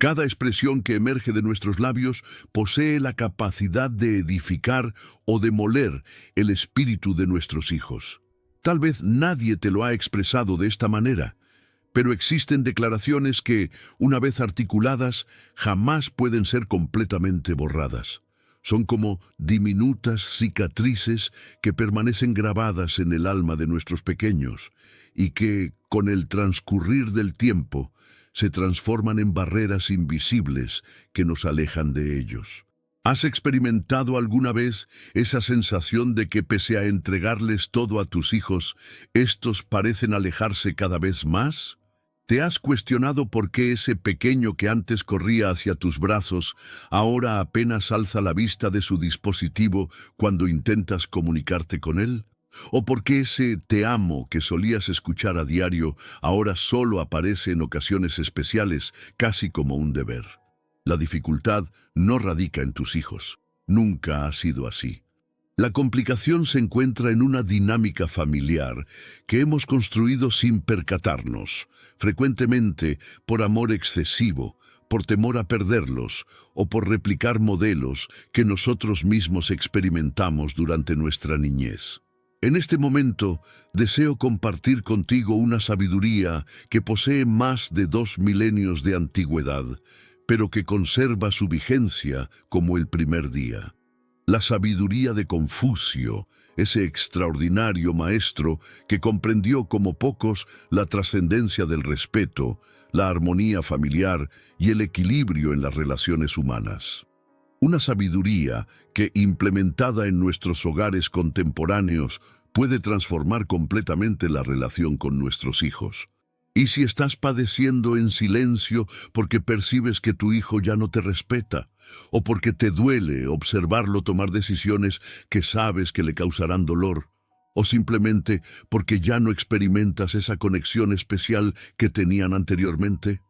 Cada expresión que emerge de nuestros labios posee la capacidad de edificar o demoler el espíritu de nuestros hijos. Tal vez nadie te lo ha expresado de esta manera, pero existen declaraciones que, una vez articuladas, jamás pueden ser completamente borradas. Son como diminutas cicatrices que permanecen grabadas en el alma de nuestros pequeños y que, con el transcurrir del tiempo, se transforman en barreras invisibles que nos alejan de ellos. ¿Has experimentado alguna vez esa sensación de que pese a entregarles todo a tus hijos, estos parecen alejarse cada vez más? ¿Te has cuestionado por qué ese pequeño que antes corría hacia tus brazos ahora apenas alza la vista de su dispositivo cuando intentas comunicarte con él? ¿O por qué ese te amo que solías escuchar a diario ahora solo aparece en ocasiones especiales, casi como un deber? La dificultad no radica en tus hijos. Nunca ha sido así. La complicación se encuentra en una dinámica familiar que hemos construido sin percatarnos, frecuentemente por amor excesivo, por temor a perderlos o por replicar modelos que nosotros mismos experimentamos durante nuestra niñez. En este momento, deseo compartir contigo una sabiduría que posee más de 2 milenios de antigüedad, pero que conserva su vigencia como el primer día. La sabiduría de Confucio, ese extraordinario maestro que comprendió como pocos la trascendencia del respeto, la armonía familiar y el equilibrio en las relaciones humanas. Una sabiduría que, implementada en nuestros hogares contemporáneos, puede transformar completamente la relación con nuestros hijos. Y si estás padeciendo en silencio porque percibes que tu hijo ya no te respeta, o porque te duele observarlo tomar decisiones que sabes que le causarán dolor, o simplemente porque ya no experimentas esa conexión especial que tenían anteriormente,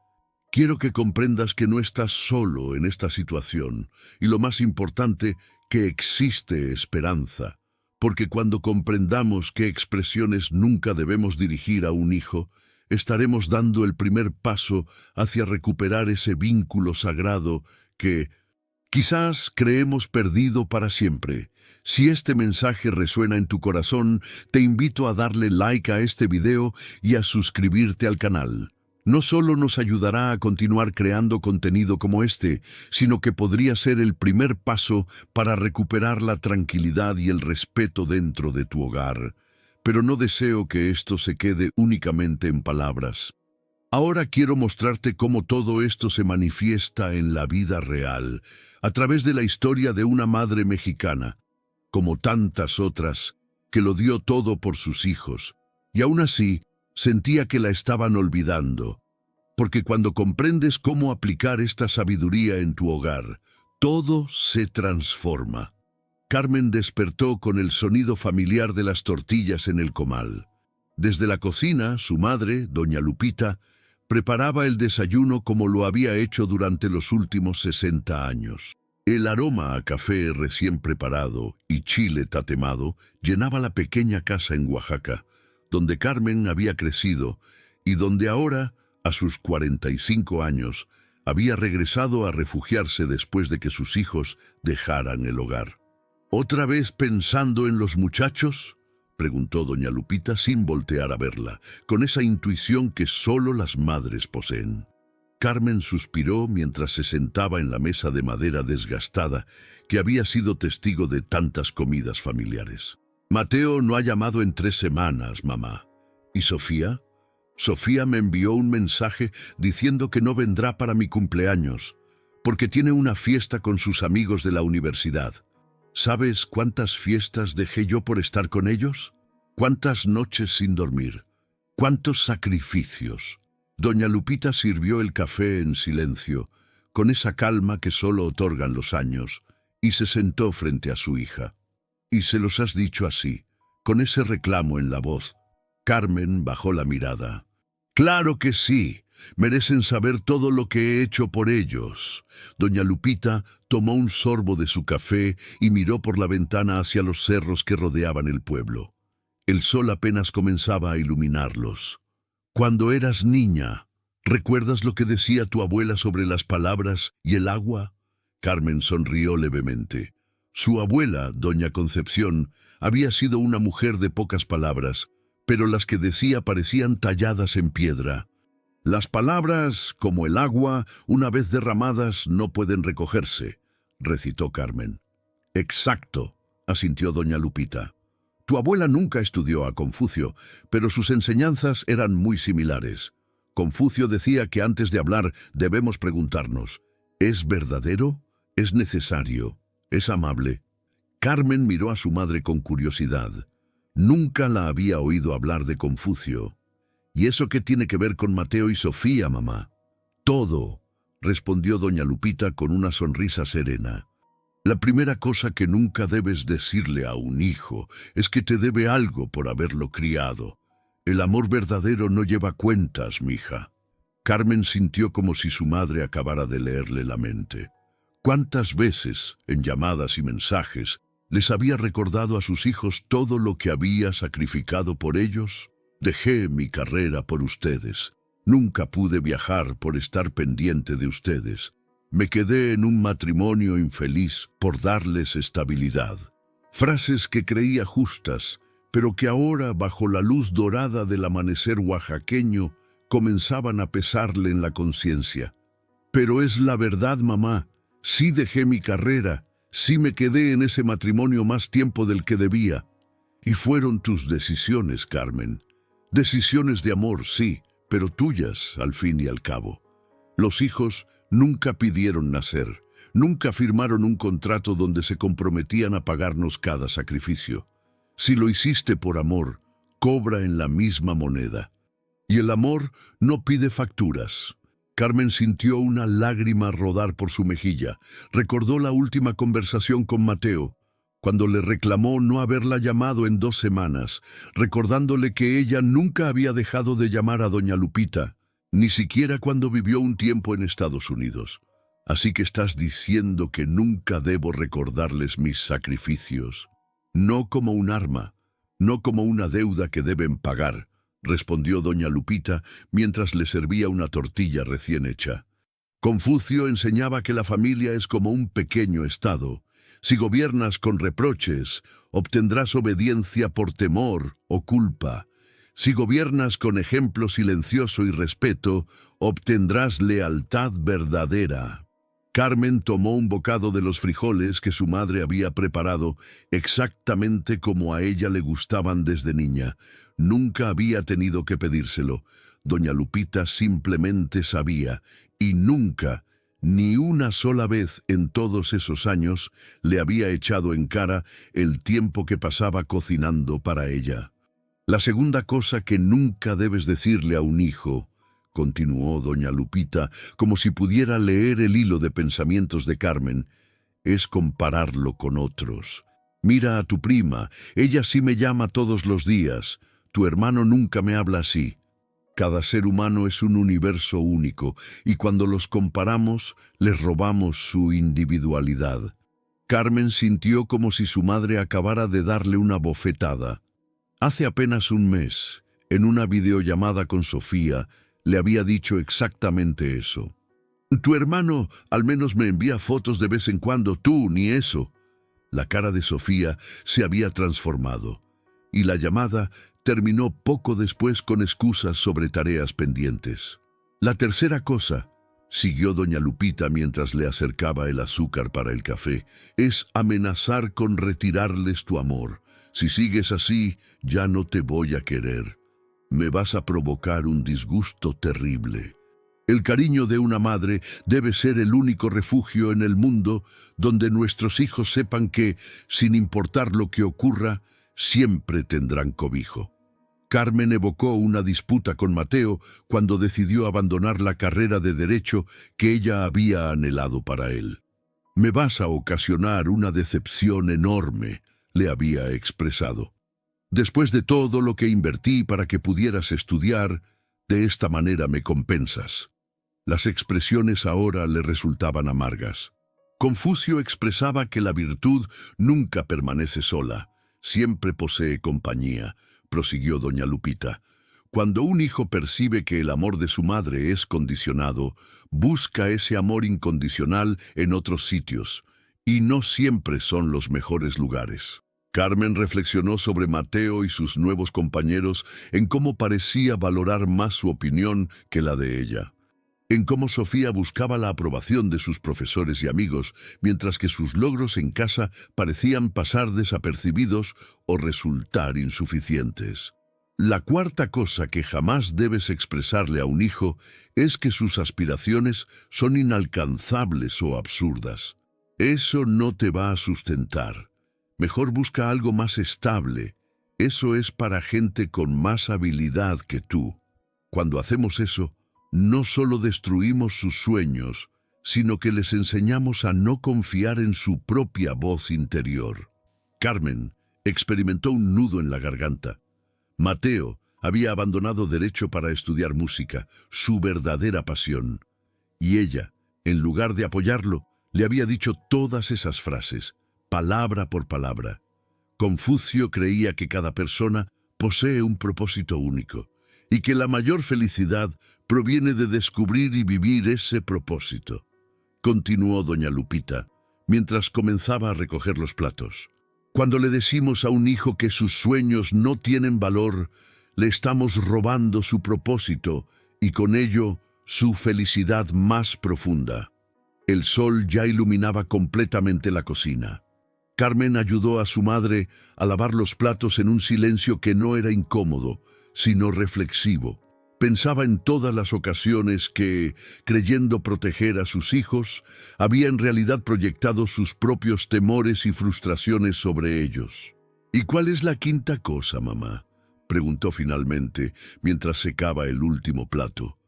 quiero que comprendas que no estás solo en esta situación, y lo más importante, que existe esperanza, porque cuando comprendamos qué expresiones nunca debemos dirigir a un hijo, estaremos dando el primer paso hacia recuperar ese vínculo sagrado que quizás creemos perdido para siempre. Si este mensaje resuena en tu corazón, te invito a darle like a este video y a suscribirte al canal. No solo nos ayudará a continuar creando contenido como este, sino que podría ser el primer paso para recuperar la tranquilidad y el respeto dentro de tu hogar. Pero no deseo que esto se quede únicamente en palabras. Ahora quiero mostrarte cómo todo esto se manifiesta en la vida real, a través de la historia de una madre mexicana, como tantas otras, que lo dio todo por sus hijos, y aún así sentía que la estaban olvidando, porque cuando comprendes cómo aplicar esta sabiduría en tu hogar, todo se transforma. Carmen despertó con el sonido familiar de las tortillas en el comal. Desde la cocina, su madre, doña Lupita, preparaba el desayuno como lo había hecho durante los últimos 60 años. El aroma a café recién preparado y chile tatemado llenaba la pequeña casa en Oaxaca, donde Carmen había crecido y donde ahora, a sus 45 años, había regresado a refugiarse después de que sus hijos dejaran el hogar. ¿Otra vez pensando en los muchachos?, preguntó doña Lupita sin voltear a verla, con esa intuición que solo las madres poseen. Carmen suspiró mientras se sentaba en la mesa de madera desgastada que había sido testigo de tantas comidas familiares. Mateo no ha llamado en 3 semanas, mamá. ¿Y Sofía? Sofía me envió un mensaje diciendo que no vendrá para mi cumpleaños, porque tiene una fiesta con sus amigos de la universidad. ¿Sabes cuántas fiestas dejé yo por estar con ellos? ¿Cuántas noches sin dormir? ¿Cuántos sacrificios? Doña Lupita sirvió el café en silencio, con esa calma que solo otorgan los años, y se sentó frente a su hija. «¿Y se los has dicho así, con ese reclamo en la voz?» Carmen bajó la mirada. «Claro que sí. Merecen saber todo lo que he hecho por ellos». Doña Lupita tomó un sorbo de su café y miró por la ventana hacia los cerros que rodeaban el pueblo. El sol apenas comenzaba a iluminarlos. «Cuando eras niña», ¿Recuerdas lo que decía tu abuela sobre las palabras y el agua? Carmen sonrió levemente. Su abuela, doña Concepción, había sido una mujer de pocas palabras, pero las que decía parecían talladas en piedra. Las palabras, como el agua, una vez derramadas, no pueden recogerse, recitó Carmen. Exacto, asintió doña Lupita. Tu abuela nunca estudió a Confucio, pero sus enseñanzas eran muy similares. Confucio decía que antes de hablar debemos preguntarnos, ¿es verdadero? ¿Es necesario? ¿Es amable? Carmen miró a su madre con curiosidad. Nunca la había oído hablar de Confucio. ¿Y eso qué tiene que ver con Mateo y Sofía, mamá? Todo, respondió doña Lupita con una sonrisa serena. La primera cosa que nunca debes decirle a un hijo es que te debe algo por haberlo criado. El amor verdadero no lleva cuentas, mija. Carmen sintió como si su madre acabara de leerle la mente. ¿Cuántas veces, en llamadas y mensajes, les había recordado a sus hijos todo lo que había sacrificado por ellos? Dejé mi carrera por ustedes. Nunca pude viajar por estar pendiente de ustedes. Me quedé en un matrimonio infeliz por darles estabilidad. Frases que creía justas, pero que ahora, bajo la luz dorada del amanecer oaxaqueño, comenzaban a pesarle en la conciencia. Pero es la verdad, mamá. Sí dejé mi carrera, sí me quedé en ese matrimonio más tiempo del que debía. Y fueron tus decisiones, Carmen. Decisiones de amor, sí, pero tuyas, al fin y al cabo. Los hijos nunca pidieron nacer, nunca firmaron un contrato donde se comprometían a pagarnos cada sacrificio. Si lo hiciste por amor, cobra en la misma moneda. Y el amor no pide facturas. Carmen sintió una lágrima rodar por su mejilla. Recordó la última conversación con Mateo, cuando le reclamó no haberla llamado en 2 semanas, recordándole que ella nunca había dejado de llamar a doña Lupita, ni siquiera cuando vivió un tiempo en Estados Unidos. Así que estás diciendo que nunca debo recordarles mis sacrificios. No como un arma, no como una deuda que deben pagar, respondió doña Lupita mientras le servía una tortilla recién hecha. Confucio enseñaba que la familia es como un pequeño estado. Si gobiernas con reproches, obtendrás obediencia por temor o culpa. Si gobiernas con ejemplo silencioso y respeto, obtendrás lealtad verdadera. Carmen tomó un bocado de los frijoles que su madre había preparado exactamente como a ella le gustaban desde niña. Nunca había tenido que pedírselo. Doña Lupita simplemente sabía, y nunca, ni una sola vez en todos esos años, le había echado en cara el tiempo que pasaba cocinando para ella. La segunda cosa que nunca debes decirle a un hijo, continuó doña Lupita, como si pudiera leer el hilo de pensamientos de Carmen, es compararlo con otros. Mira a tu prima, ella sí me llama todos los días. Tu hermano nunca me habla así. Cada ser humano es un universo único, y cuando los comparamos, les robamos su individualidad. Carmen sintió como si su madre acabara de darle una bofetada. Hace apenas un mes, en una videollamada con Sofía, le había dicho exactamente eso. Tu hermano al menos me envía fotos de vez en cuando, tú ni eso. La cara de Sofía se había transformado, y la llamada terminó poco después con excusas sobre tareas pendientes. La tercera cosa, siguió doña Lupita mientras le acercaba el azúcar para el café, es amenazar con retirarles tu amor. Si sigues así, ya no te voy a querer. Me vas a provocar un disgusto terrible. El cariño de una madre debe ser el único refugio en el mundo donde nuestros hijos sepan que, sin importar lo que ocurra, siempre tendrán cobijo. Carmen evocó una disputa con Mateo cuando decidió abandonar la carrera de Derecho que ella había anhelado para él. Me vas a ocasionar una decepción enorme, le había expresado. Después de todo lo que invertí para que pudieras estudiar, de esta manera me compensas. Las expresiones ahora le resultaban amargas. Confucio expresaba que la virtud nunca permanece sola, siempre posee compañía, prosiguió doña Lupita. Cuando un hijo percibe que el amor de su madre es condicionado, busca ese amor incondicional en otros sitios, y no siempre son los mejores lugares. Carmen reflexionó sobre Mateo y sus nuevos compañeros en cómo parecía valorar más su opinión que la de ella, en cómo Sofía buscaba la aprobación de sus profesores y amigos, mientras que sus logros en casa parecían pasar desapercibidos o resultar insuficientes. La cuarta cosa que jamás debes expresarle a un hijo es que sus aspiraciones son inalcanzables o absurdas. Eso no te va a sustentar. Mejor busca algo más estable. Eso es para gente con más habilidad que tú. Cuando hacemos eso, no solo destruimos sus sueños, sino que les enseñamos a no confiar en su propia voz interior. Carmen experimentó un nudo en la garganta. Mateo había abandonado derecho para estudiar música, su verdadera pasión. Y ella, en lugar de apoyarlo, le había dicho todas esas frases, palabra por palabra. Confucio creía que cada persona posee un propósito único, y que la mayor felicidad proviene de descubrir y vivir ese propósito. Continuó doña Lupita, mientras comenzaba a recoger los platos. Cuando le decimos a un hijo que sus sueños no tienen valor, le estamos robando su propósito y con ello su felicidad más profunda. El sol ya iluminaba completamente la cocina. Carmen ayudó a su madre a lavar los platos en un silencio que no era incómodo, sino reflexivo. Pensaba en todas las ocasiones que, creyendo proteger a sus hijos, había en realidad proyectado sus propios temores y frustraciones sobre ellos. ¿Y cuál es la quinta cosa, mamá?, preguntó finalmente, mientras secaba el último plato.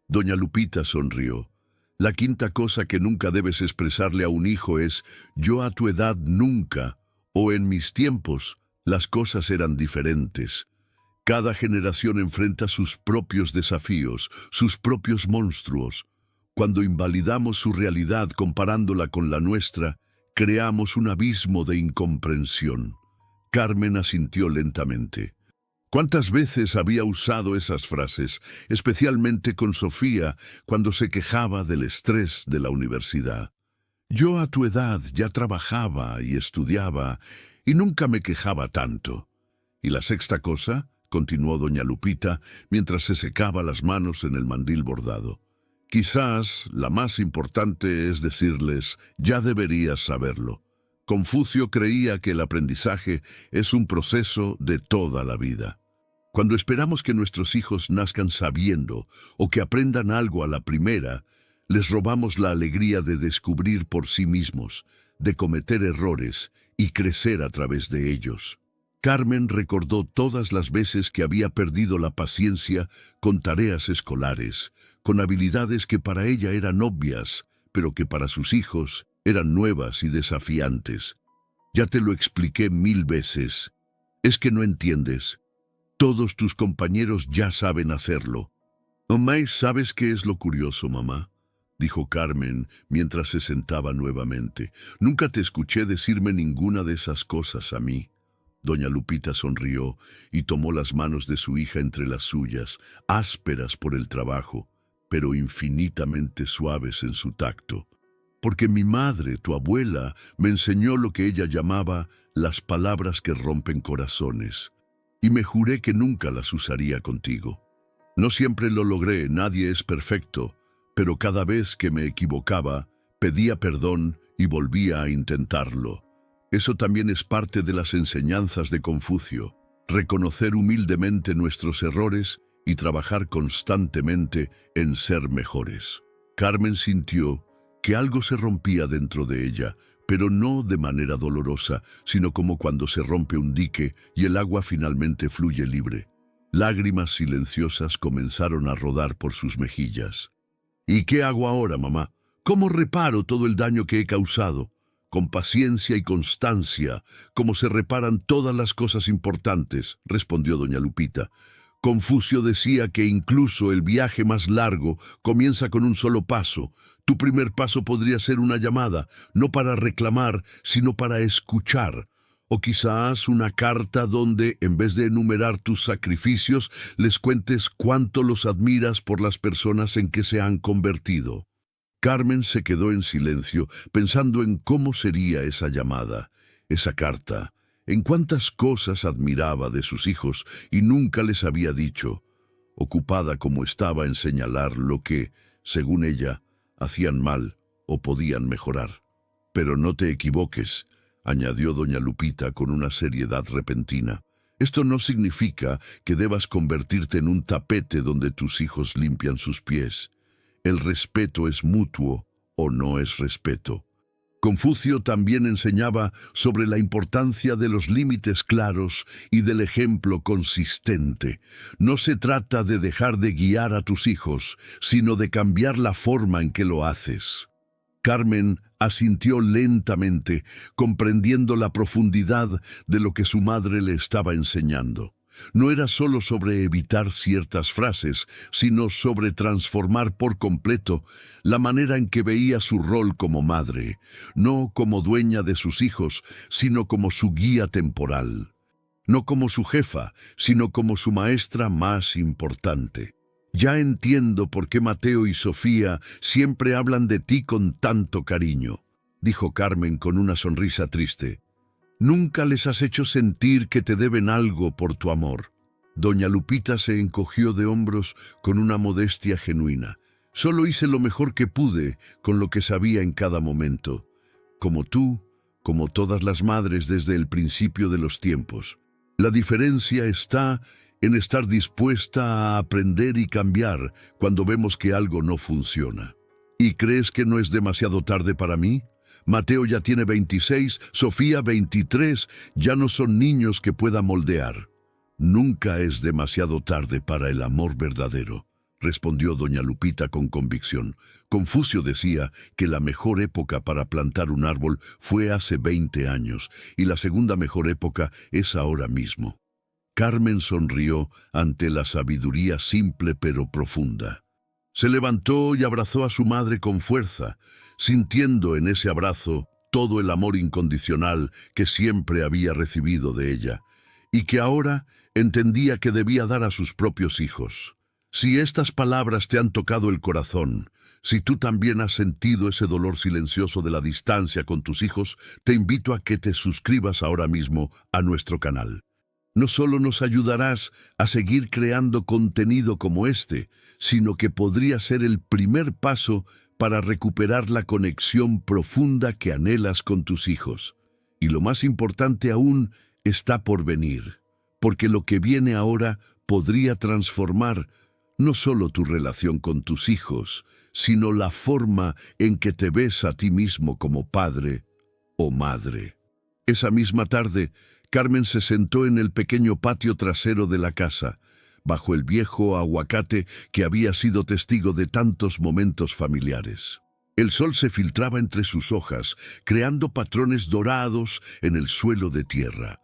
Doña Lupita sonrió. La quinta cosa que nunca debes expresarle a un hijo es: yo a tu edad nunca, o en mis tiempos, las cosas eran diferentes. Cada generación enfrenta sus propios desafíos, sus propios monstruos. Cuando invalidamos su realidad comparándola con la nuestra, creamos un abismo de incomprensión. Carmen asintió lentamente. ¿Cuántas veces había usado esas frases, especialmente con Sofía, cuando se quejaba del estrés de la universidad? Yo a tu edad ya trabajaba y estudiaba y nunca me quejaba tanto. ¿Y la sexta cosa?, continuó doña Lupita, mientras se secaba las manos en el mandil bordado. Quizás la más importante es decirles: ya deberías saberlo. Confucio creía que el aprendizaje es un proceso de toda la vida. Cuando esperamos que nuestros hijos nazcan sabiendo o que aprendan algo a la primera, les robamos la alegría de descubrir por sí mismos, de cometer errores y crecer a través de ellos. Carmen recordó todas las veces que había perdido la paciencia con tareas escolares, con habilidades que para ella eran obvias, pero que para sus hijos eran nuevas y desafiantes. Ya te lo expliqué 1000 veces. Es que no entiendes. Todos tus compañeros ya saben hacerlo. Mamá, ¿sabes qué es lo curioso, mamá?, dijo Carmen mientras se sentaba nuevamente. Nunca te escuché decirme ninguna de esas cosas a mí. Doña Lupita sonrió y tomó las manos de su hija entre las suyas, ásperas por el trabajo, pero infinitamente suaves en su tacto. Porque mi madre, tu abuela, me enseñó lo que ella llamaba las palabras que rompen corazones, y me juré que nunca las usaría contigo. No siempre lo logré, nadie es perfecto, pero cada vez que me equivocaba, pedía perdón y volvía a intentarlo. Eso también es parte de las enseñanzas de Confucio: reconocer humildemente nuestros errores y trabajar constantemente en ser mejores. Carmen sintió que algo se rompía dentro de ella, pero no de manera dolorosa, sino como cuando se rompe un dique y el agua finalmente fluye libre. Lágrimas silenciosas comenzaron a rodar por sus mejillas. ¿Y qué hago ahora, mamá? ¿Cómo reparo todo el daño que he causado? Con paciencia y constancia, como se reparan todas las cosas importantes, respondió doña Lupita. Confucio decía que incluso el viaje más largo comienza con un solo paso. Tu primer paso podría ser una llamada, no para reclamar, sino para escuchar. O quizás una carta donde, en vez de enumerar tus sacrificios, les cuentes cuánto los admiras por las personas en que se han convertido. Carmen se quedó en silencio, pensando en cómo sería esa llamada, esa carta, en cuántas cosas admiraba de sus hijos y nunca les había dicho, ocupada como estaba en señalar lo que, según ella, hacían mal o podían mejorar. Pero no te equivoques, añadió doña Lupita con una seriedad repentina. Esto no significa que debas convertirte en un tapete donde tus hijos limpian sus pies. El respeto es mutuo o no es respeto. Confucio también enseñaba sobre la importancia de los límites claros y del ejemplo consistente. No se trata de dejar de guiar a tus hijos, sino de cambiar la forma en que lo haces. Carmen asintió lentamente, comprendiendo la profundidad de lo que su madre le estaba enseñando. No era solo sobre evitar ciertas frases, sino sobre transformar por completo la manera en que veía su rol como madre, no como dueña de sus hijos, sino como su guía temporal. No como su jefa, sino como su maestra más importante. Ya entiendo por qué Mateo y Sofía siempre hablan de ti con tanto cariño, dijo Carmen con una sonrisa triste. Nunca les has hecho sentir que te deben algo por tu amor. Doña Lupita se encogió de hombros con una modestia genuina. Solo hice lo mejor que pude con lo que sabía en cada momento. Como tú, como todas las madres desde el principio de los tiempos. La diferencia está en estar dispuesta a aprender y cambiar cuando vemos que algo no funciona. ¿Y crees que no es demasiado tarde para mí? Mateo ya tiene 26, Sofía 23, ya no son niños que pueda moldear. Nunca es demasiado tarde para el amor verdadero, respondió doña Lupita con convicción. Confucio decía que la mejor época para plantar un árbol fue hace 20 años y la segunda mejor época es ahora mismo. Carmen sonrió ante la sabiduría simple pero profunda. Se levantó y abrazó a su madre con fuerza, sintiendo en ese abrazo todo el amor incondicional que siempre había recibido de ella, y que ahora entendía que debía dar a sus propios hijos. Si estas palabras te han tocado el corazón, si tú también has sentido ese dolor silencioso de la distancia con tus hijos, te invito a que te suscribas ahora mismo a nuestro canal. No solo nos ayudarás a seguir creando contenido como este, sino que podría ser el primer paso para recuperar la conexión profunda que anhelas con tus hijos. Y lo más importante aún está por venir, porque lo que viene ahora podría transformar no solo tu relación con tus hijos, sino la forma en que te ves a ti mismo como padre o madre. Esa misma tarde, Carmen se sentó en el pequeño patio trasero de la casa, bajo el viejo aguacate que había sido testigo de tantos momentos familiares. El sol se filtraba entre sus hojas, creando patrones dorados en el suelo de tierra.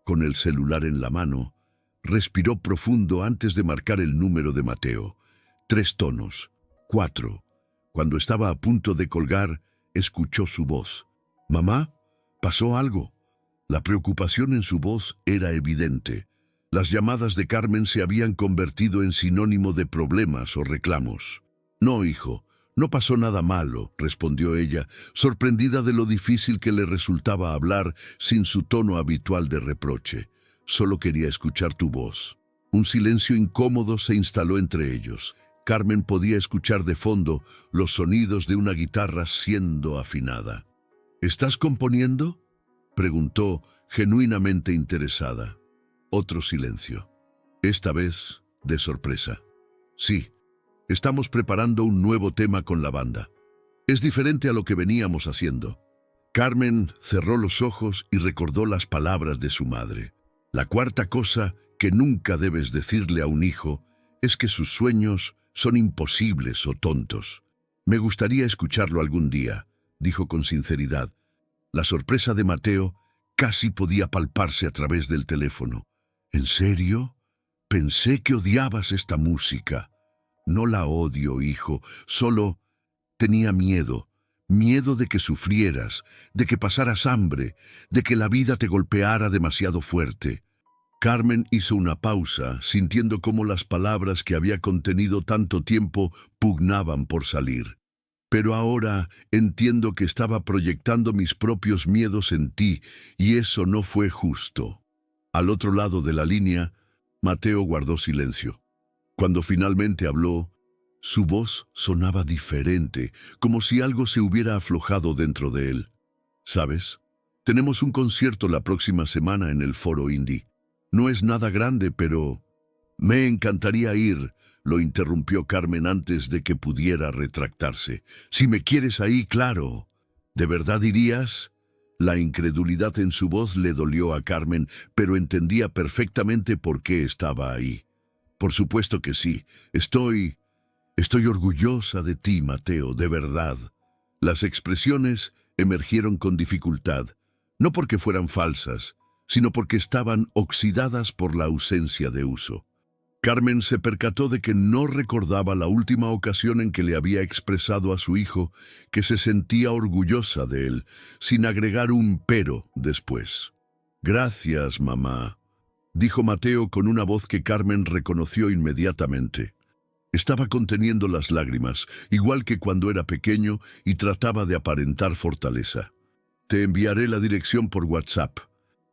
Con el celular en la mano, respiró profundo antes de marcar el número de Mateo. 3 tonos, 4. Cuando estaba a punto de colgar, escuchó su voz. «Mamá, ¿pasó algo?» La preocupación en su voz era evidente. Las llamadas de Carmen se habían convertido en sinónimo de problemas o reclamos. «No, hijo, no pasó nada malo», respondió ella, sorprendida de lo difícil que le resultaba hablar sin su tono habitual de reproche. «Solo quería escuchar tu voz». Un silencio incómodo se instaló entre ellos. Carmen podía escuchar de fondo los sonidos de una guitarra siendo afinada. «¿Estás componiendo?», preguntó, genuinamente interesada. Otro silencio. Esta vez, de sorpresa. «Sí, estamos preparando un nuevo tema con la banda. Es diferente a lo que veníamos haciendo». Carmen cerró los ojos y recordó las palabras de su madre. La cuarta cosa que nunca debes decirle a un hijo es que sus sueños son imposibles o tontos. «Me gustaría escucharlo algún día», dijo con sinceridad. La sorpresa de Mateo casi podía palparse a través del teléfono. «¿En serio? Pensé que odiabas esta música». «No la odio, hijo, solo tenía miedo. Miedo de que sufrieras, de que pasaras hambre, de que la vida te golpeara demasiado fuerte. Carmen hizo una pausa, sintiendo cómo las palabras que había contenido tanto tiempo pugnaban por salir. Pero ahora entiendo que estaba proyectando mis propios miedos en ti, y eso no fue justo. Al otro lado de la línea, Mateo guardó silencio. Cuando finalmente habló, su voz sonaba diferente, como si algo se hubiera aflojado dentro de él. ¿Sabes? Tenemos un concierto la próxima semana en el Foro Indie. No es nada grande, pero... Me encantaría ir, lo interrumpió Carmen antes de que pudiera retractarse. Si me quieres ahí, claro. ¿De verdad irías? La incredulidad en su voz le dolió a Carmen, pero entendía perfectamente por qué estaba ahí. Por supuesto que sí. Estoy orgullosa de ti, Mateo, de verdad. Las expresiones emergieron con dificultad, no porque fueran falsas, sino porque estaban oxidadas por la ausencia de uso. Carmen se percató de que no recordaba la última ocasión en que le había expresado a su hijo que se sentía orgullosa de él, sin agregar un pero después. «Gracias, mamá», dijo Mateo con una voz que Carmen reconoció inmediatamente. Estaba conteniendo las lágrimas, igual que cuando era pequeño, y trataba de aparentar fortaleza. «Te enviaré la dirección por WhatsApp.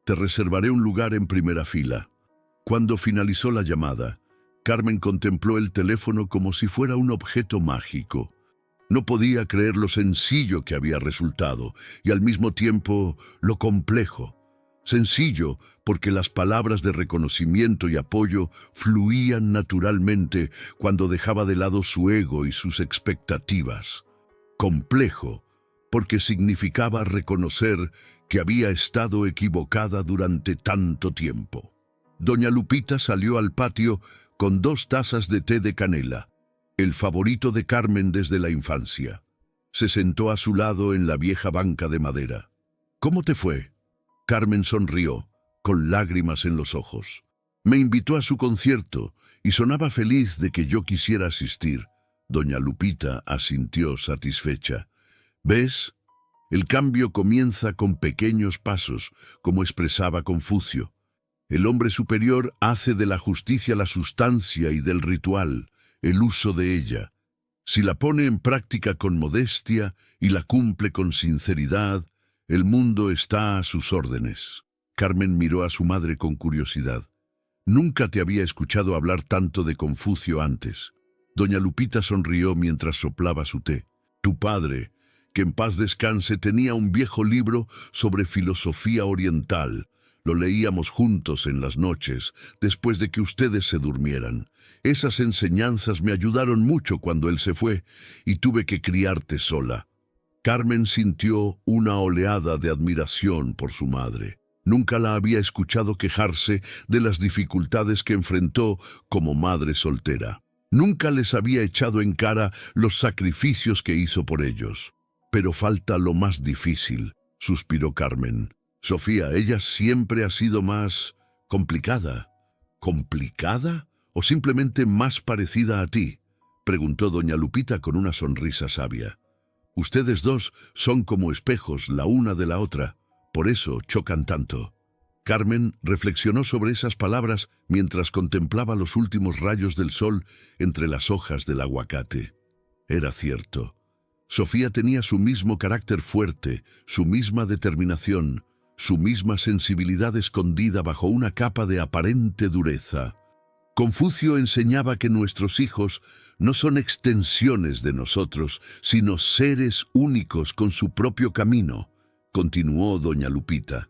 Te reservaré un lugar en primera fila». Cuando finalizó la llamada, Carmen contempló el teléfono como si fuera un objeto mágico. No podía creer lo sencillo que había resultado y al mismo tiempo lo complejo. Sencillo porque las palabras de reconocimiento y apoyo fluían naturalmente cuando dejaba de lado su ego y sus expectativas. Complejo porque significaba reconocer que había estado equivocada durante tanto tiempo. Doña Lupita salió al patio con 2 tazas de té de canela, el favorito de Carmen desde la infancia. Se sentó a su lado en la vieja banca de madera. «¿Cómo te fue?» Carmen sonrió, con lágrimas en los ojos. «Me invitó a su concierto y sonaba feliz de que yo quisiera asistir». Doña Lupita asintió satisfecha. «¿Ves? El cambio comienza con pequeños pasos, como expresaba Confucio. El hombre superior hace de la justicia la sustancia y del ritual, el uso de ella. Si la pone en práctica con modestia y la cumple con sinceridad, el mundo está a sus órdenes». Carmen miró a su madre con curiosidad. Nunca te había escuchado hablar tanto de Confucio antes. Doña Lupita sonrió mientras soplaba su té. «Tu padre, que en paz descanse, tenía un viejo libro sobre filosofía oriental. Lo leíamos juntos en las noches, después de que ustedes se durmieran. Esas enseñanzas me ayudaron mucho cuando él se fue y tuve que criarte sola». Carmen sintió una oleada de admiración por su madre. Nunca la había escuchado quejarse de las dificultades que enfrentó como madre soltera. Nunca les había echado en cara los sacrificios que hizo por ellos. «Pero falta lo más difícil», suspiró Carmen. «Sofía, ella siempre ha sido más complicada». «¿Complicada o simplemente más parecida a ti?», preguntó doña Lupita con una sonrisa sabia. «Ustedes dos son como espejos la una de la otra, por eso chocan tanto». Carmen reflexionó sobre esas palabras mientras contemplaba los últimos rayos del sol entre las hojas del aguacate. Era cierto. Sofía tenía su mismo carácter fuerte, su misma determinación, su misma sensibilidad escondida bajo una capa de aparente dureza. Confucio enseñaba que nuestros hijos no son extensiones de nosotros, sino seres únicos con su propio camino, continuó doña Lupita.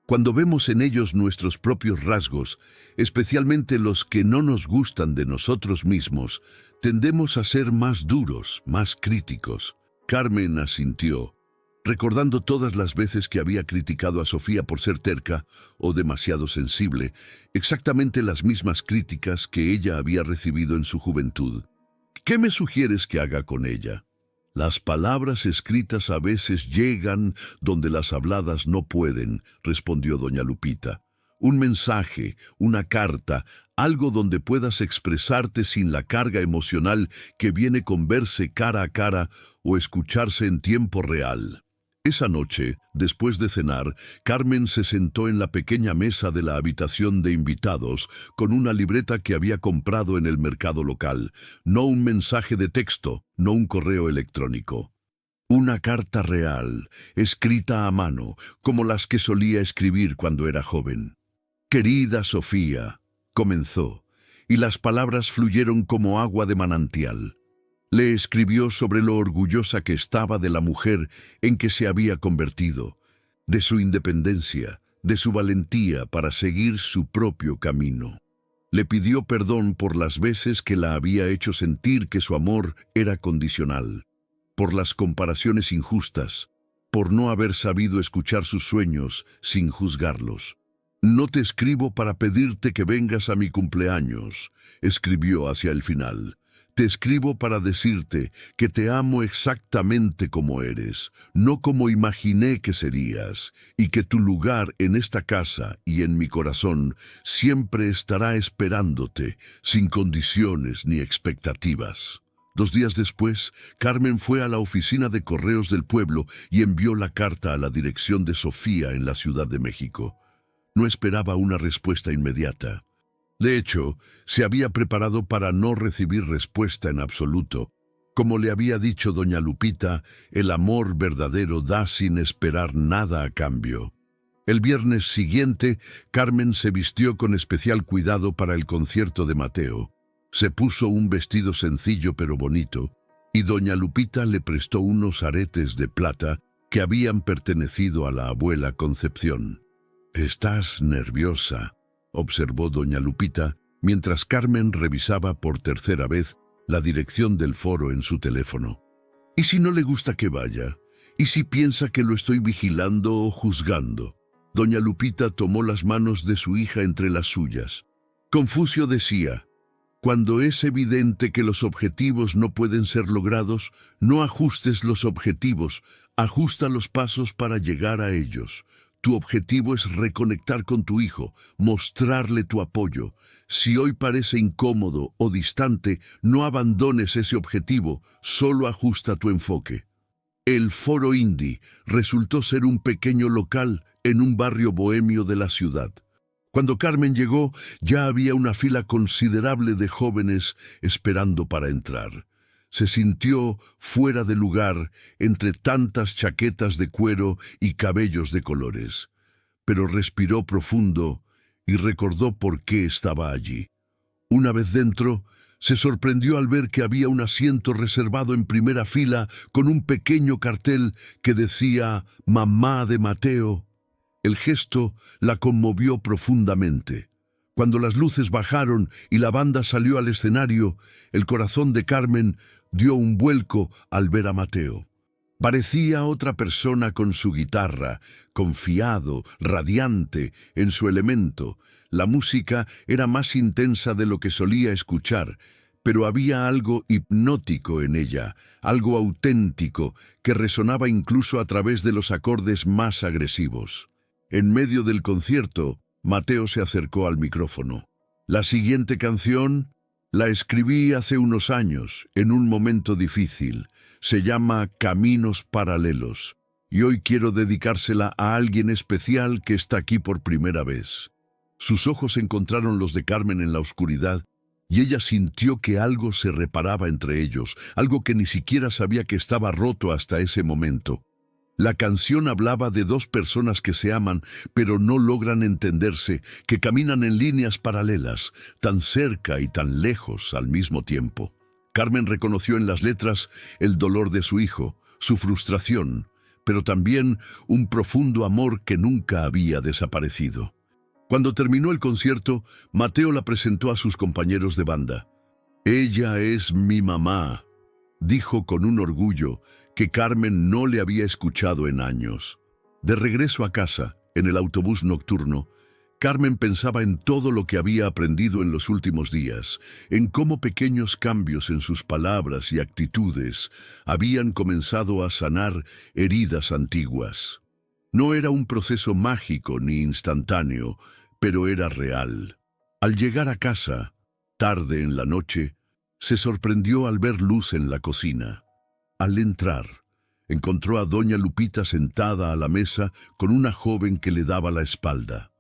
Cuando vemos en ellos nuestros propios rasgos, especialmente los que no nos gustan de nosotros mismos, tendemos a ser más duros, más críticos. Carmen asintió, recordando todas las veces que había criticado a Sofía por ser terca o demasiado sensible, exactamente las mismas críticas que ella había recibido en su juventud. «¿Qué me sugieres que haga con ella?» «Las palabras escritas a veces llegan donde las habladas no pueden», respondió doña Lupita. Un mensaje, una carta, algo donde puedas expresarte sin la carga emocional que viene con verse cara a cara o escucharse en tiempo real. Esa noche, después de cenar, Carmen se sentó en la pequeña mesa de la habitación de invitados con una libreta que había comprado en el mercado local. No un mensaje de texto, no un correo electrónico. Una carta real, escrita a mano, como las que solía escribir cuando era joven. «Querida Sofía», comenzó, y las palabras fluyeron como agua de manantial. Le escribió sobre lo orgullosa que estaba de la mujer en que se había convertido, de su independencia, de su valentía para seguir su propio camino. Le pidió perdón por las veces que la había hecho sentir que su amor era condicional, por las comparaciones injustas, por no haber sabido escuchar sus sueños sin juzgarlos. «No te escribo para pedirte que vengas a mi cumpleaños», escribió hacia el final. «Te escribo para decirte que te amo exactamente como eres, no como imaginé que serías, y que tu lugar en esta casa y en mi corazón siempre estará esperándote, sin condiciones ni expectativas». 2 días después, Carmen fue a la oficina de correos del pueblo y envió la carta a la dirección de Sofía en la Ciudad de México. No esperaba una respuesta inmediata. De hecho, se había preparado para no recibir respuesta en absoluto. Como le había dicho doña Lupita, el amor verdadero da sin esperar nada a cambio. El viernes siguiente, Carmen se vistió con especial cuidado para el concierto de Mateo. Se puso un vestido sencillo pero bonito, y doña Lupita le prestó unos aretes de plata que habían pertenecido a la abuela Concepción. «Estás nerviosa», observó doña Lupita, mientras Carmen revisaba por tercera vez la dirección del foro en su teléfono. «¿Y si no le gusta que vaya? ¿Y si piensa que lo estoy vigilando o juzgando?» Doña Lupita tomó las manos de su hija entre las suyas. Confucio decía: «Cuando es evidente que los objetivos no pueden ser logrados, no ajustes los objetivos, ajusta los pasos para llegar a ellos. Tu objetivo es reconectar con tu hijo, mostrarle tu apoyo. Si hoy parece incómodo o distante, no abandones ese objetivo, solo ajusta tu enfoque». El Foro Indie resultó ser un pequeño local en un barrio bohemio de la ciudad. Cuando Carmen llegó, ya había una fila considerable de jóvenes esperando para entrar. Se sintió fuera de lugar entre tantas chaquetas de cuero y cabellos de colores, pero respiró profundo y recordó por qué estaba allí. Una vez dentro, se sorprendió al ver que había un asiento reservado en primera fila con un pequeño cartel que decía «Mamá de Mateo». El gesto la conmovió profundamente. Cuando las luces bajaron y la banda salió al escenario, el corazón de Carmen dio un vuelco al ver a Mateo. Parecía otra persona con su guitarra, confiado, radiante, en su elemento. La música era más intensa de lo que solía escuchar, pero había algo hipnótico en ella, algo auténtico, que resonaba incluso a través de los acordes más agresivos. En medio del concierto, Mateo se acercó al micrófono. «La siguiente canción la escribí hace unos años, en un momento difícil. Se llama Caminos Paralelos, y hoy quiero dedicársela a alguien especial que está aquí por primera vez». Sus ojos encontraron los de Carmen en la oscuridad, y ella sintió que algo se reparaba entre ellos, algo que ni siquiera sabía que estaba roto hasta ese momento. La canción hablaba de 2 personas que se aman, pero no logran entenderse, que caminan en líneas paralelas, tan cerca y tan lejos al mismo tiempo. Carmen reconoció en las letras el dolor de su hijo, su frustración, pero también un profundo amor que nunca había desaparecido. Cuando terminó el concierto, Mateo la presentó a sus compañeros de banda. «Ella es mi mamá», dijo con un orgullo que Carmen no le había escuchado en años. De regreso a casa, en el autobús nocturno, Carmen pensaba en todo lo que había aprendido en los últimos días, en cómo pequeños cambios en sus palabras y actitudes habían comenzado a sanar heridas antiguas. No era un proceso mágico ni instantáneo, pero era real. Al llegar a casa, tarde en la noche, se sorprendió al ver luz en la cocina. Al entrar, encontró a doña Lupita sentada a la mesa con una joven que le daba la espalda.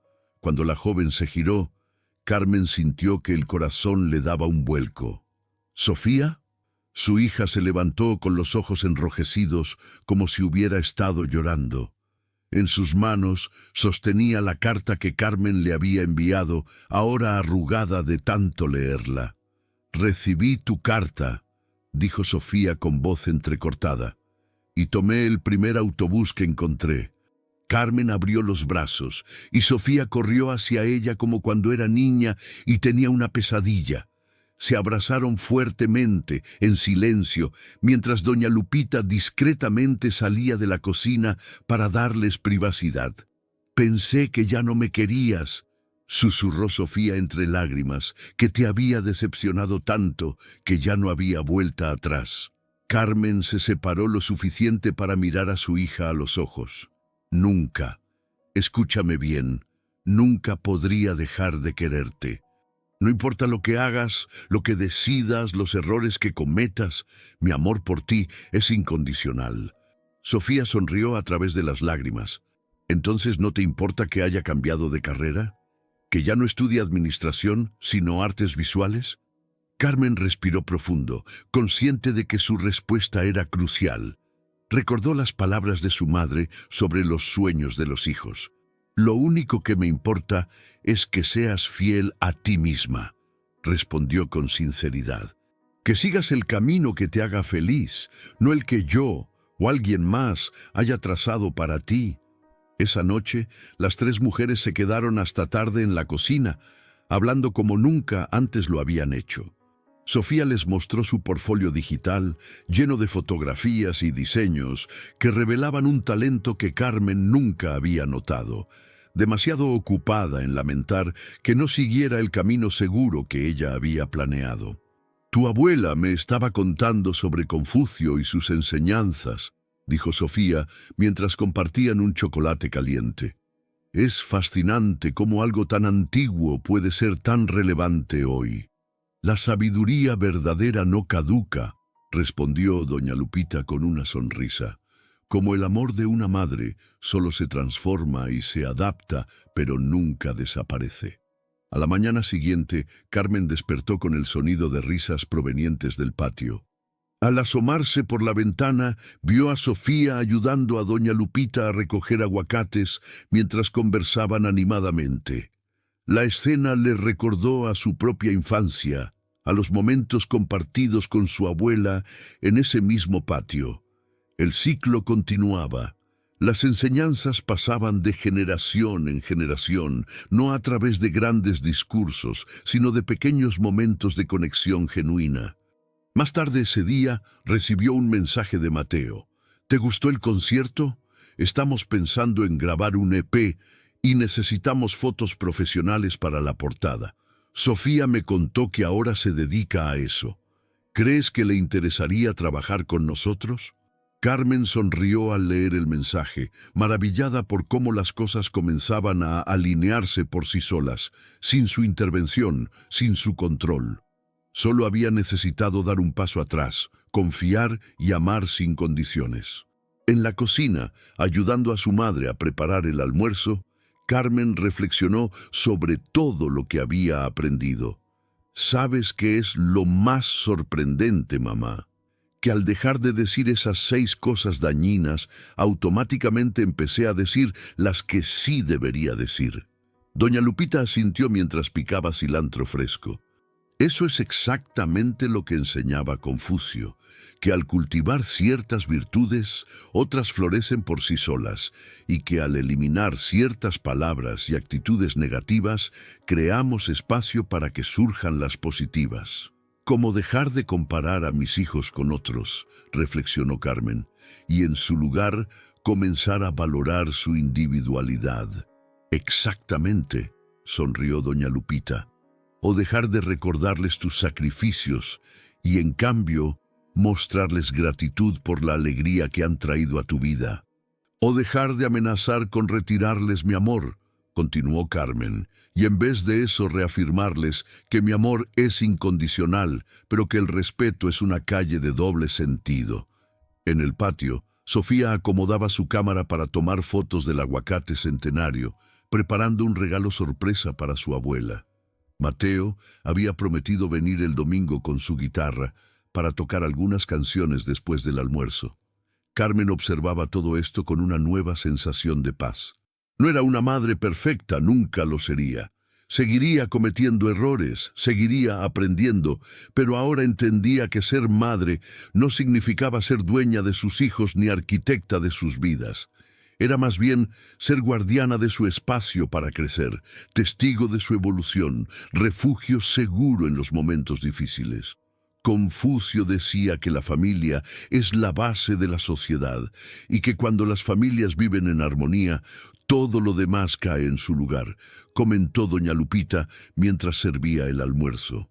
Cuando la joven se giró, Carmen sintió que el corazón le daba un vuelco. ¿Sofía? Su hija se levantó con los ojos enrojecidos como si hubiera estado llorando. En sus manos sostenía la carta que Carmen le había enviado, ahora arrugada de tanto leerla. «Recibí tu carta», dijo Sofía con voz entrecortada, «y tomé el primer autobús que encontré». Carmen abrió los brazos y Sofía corrió hacia ella como cuando era niña y tenía una pesadilla. Se abrazaron fuertemente, en silencio, mientras doña Lupita discretamente salía de la cocina para darles privacidad. «Pensé que ya no me querías», susurró Sofía entre lágrimas, «que te había decepcionado tanto que ya no había vuelta atrás». Carmen se separó lo suficiente para mirar a su hija a los ojos. «Nunca, escúchame bien, nunca podría dejar de quererte. No importa lo que hagas, lo que decidas, los errores que cometas, mi amor por ti es incondicional». Sofía sonrió a través de las lágrimas. «¿Entonces no te importa que haya cambiado de carrera? ¿Que ya no estudie administración, sino artes visuales?» Carmen respiró profundo, consciente de que su respuesta era crucial. Recordó las palabras de su madre sobre los sueños de los hijos. «Lo único que me importa es que seas fiel a ti misma», respondió con sinceridad. «Que sigas el camino que te haga feliz, no el que yo o alguien más haya trazado para ti». Esa noche, las tres mujeres se quedaron hasta tarde en la cocina, hablando como nunca antes lo habían hecho. Sofía les mostró su portfolio digital, lleno de fotografías y diseños que revelaban un talento que Carmen nunca había notado, demasiado ocupada en lamentar que no siguiera el camino seguro que ella había planeado. «Tu abuela me estaba contando sobre Confucio y sus enseñanzas», dijo Sofía mientras compartían un chocolate caliente. «Es fascinante cómo algo tan antiguo puede ser tan relevante hoy». «La sabiduría verdadera no caduca», respondió doña Lupita con una sonrisa. «Como el amor de una madre, solo se transforma y se adapta, pero nunca desaparece». A la mañana siguiente, Carmen despertó con el sonido de risas provenientes del patio. Al asomarse por la ventana, vio a Sofía ayudando a doña Lupita a recoger aguacates mientras conversaban animadamente. La escena le recordó a su propia infancia, a los momentos compartidos con su abuela en ese mismo patio. El ciclo continuaba. Las enseñanzas pasaban de generación en generación, no a través de grandes discursos, sino de pequeños momentos de conexión genuina. Más tarde ese día recibió un mensaje de Mateo. «¿Te gustó el concierto? Estamos pensando en grabar un EP y necesitamos fotos profesionales para la portada. Sofía me contó que ahora se dedica a eso. ¿Crees que le interesaría trabajar con nosotros?» Carmen sonrió al leer el mensaje, maravillada por cómo las cosas comenzaban a alinearse por sí solas, sin su intervención, sin su control. Solo había necesitado dar un paso atrás, confiar y amar sin condiciones. En la cocina, ayudando a su madre a preparar el almuerzo, Carmen reflexionó sobre todo lo que había aprendido. «¿Sabes qué es lo más sorprendente, mamá? Que al dejar de decir esas 6 cosas dañinas, automáticamente empecé a decir las que sí debería decir». Doña Lupita asintió mientras picaba cilantro fresco. Eso es exactamente lo que enseñaba Confucio, que al cultivar ciertas virtudes, otras florecen por sí solas, y que al eliminar ciertas palabras y actitudes negativas, creamos espacio para que surjan las positivas. «Como dejar de comparar a mis hijos con otros», reflexionó Carmen, y en su lugar comenzar a valorar su individualidad. «Exactamente», sonrió doña Lupita. «O dejar de recordarles tus sacrificios y, en cambio, mostrarles gratitud por la alegría que han traído a tu vida. O dejar de amenazar con retirarles mi amor, continuó Carmen, y en vez de eso reafirmarles que mi amor es incondicional, pero que el respeto es una calle de doble sentido. En el patio, Sofía acomodaba su cámara para tomar fotos del aguacate centenario, preparando un regalo sorpresa para su abuela. Mateo había prometido venir el domingo con su guitarra para tocar algunas canciones después del almuerzo. Carmen observaba todo esto con una nueva sensación de paz. No era una madre perfecta, nunca lo sería. Seguiría cometiendo errores, seguiría aprendiendo, pero ahora entendía que ser madre no significaba ser dueña de sus hijos ni arquitecta de sus vidas. Era más bien ser guardiana de su espacio para crecer, testigo de su evolución, refugio seguro en los momentos difíciles. Confucio decía que la familia es la base de la sociedad y que cuando las familias viven en armonía, todo lo demás cae en su lugar, comentó doña Lupita mientras servía el almuerzo.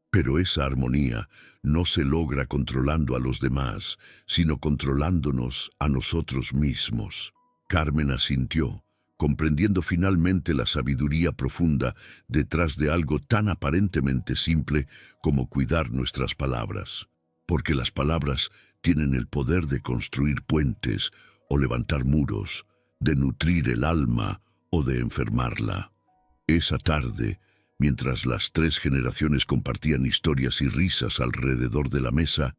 Pero esa armonía no se logra controlando a los demás, sino controlándonos a nosotros mismos. Carmen asintió, comprendiendo finalmente la sabiduría profunda detrás de algo tan aparentemente simple como cuidar nuestras palabras. Porque las palabras tienen el poder de construir puentes o levantar muros, de nutrir el alma o de enfermarla. Esa tarde, mientras las 3 generaciones compartían historias y risas alrededor de la mesa,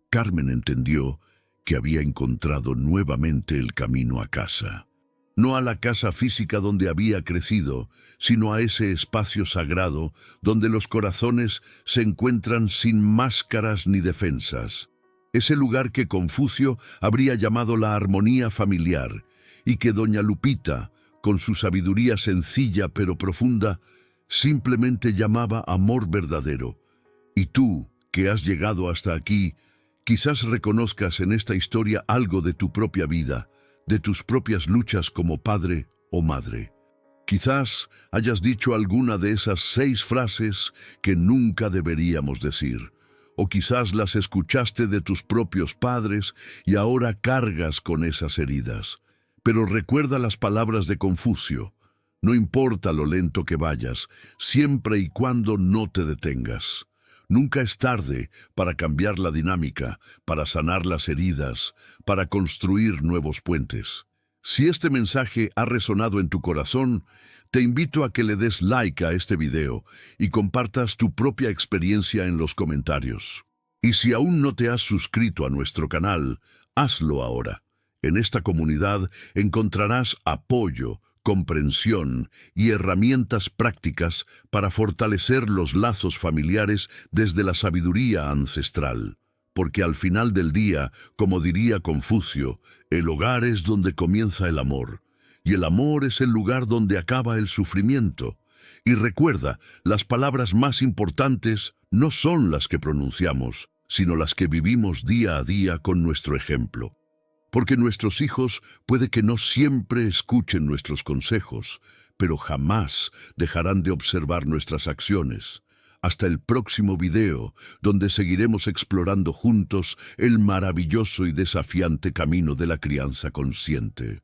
Carmen entendió que había encontrado nuevamente el camino a casa. No a la casa física donde había crecido, sino a ese espacio sagrado donde los corazones se encuentran sin máscaras ni defensas. Ese lugar que Confucio habría llamado la armonía familiar y que doña Lupita, con su sabiduría sencilla pero profunda, simplemente llamaba amor verdadero. Y tú, que has llegado hasta aquí, quizás reconozcas en esta historia algo de tu propia vida, de tus propias luchas como padre o madre. Quizás hayas dicho alguna de esas 6 frases que nunca deberíamos decir, o quizás las escuchaste de tus propios padres y ahora cargas con esas heridas. Pero recuerda las palabras de Confucio: no importa lo lento que vayas, siempre y cuando no te detengas. Nunca es tarde para cambiar la dinámica, para sanar las heridas, para construir nuevos puentes. Si este mensaje ha resonado en tu corazón, te invito a que le des like a este video y compartas tu propia experiencia en los comentarios. Y si aún no te has suscrito a nuestro canal, hazlo ahora. En esta comunidad encontrarás apoyo, comprensión y herramientas prácticas para fortalecer los lazos familiares desde la sabiduría ancestral. Porque al final del día, como diría Confucio, el hogar es donde comienza el amor, y el amor es el lugar donde acaba el sufrimiento. Y recuerda, las palabras más importantes no son las que pronunciamos, sino las que vivimos día a día con nuestro ejemplo. Porque nuestros hijos puede que no siempre escuchen nuestros consejos, pero jamás dejarán de observar nuestras acciones. Hasta el próximo video, donde seguiremos explorando juntos el maravilloso y desafiante camino de la crianza consciente.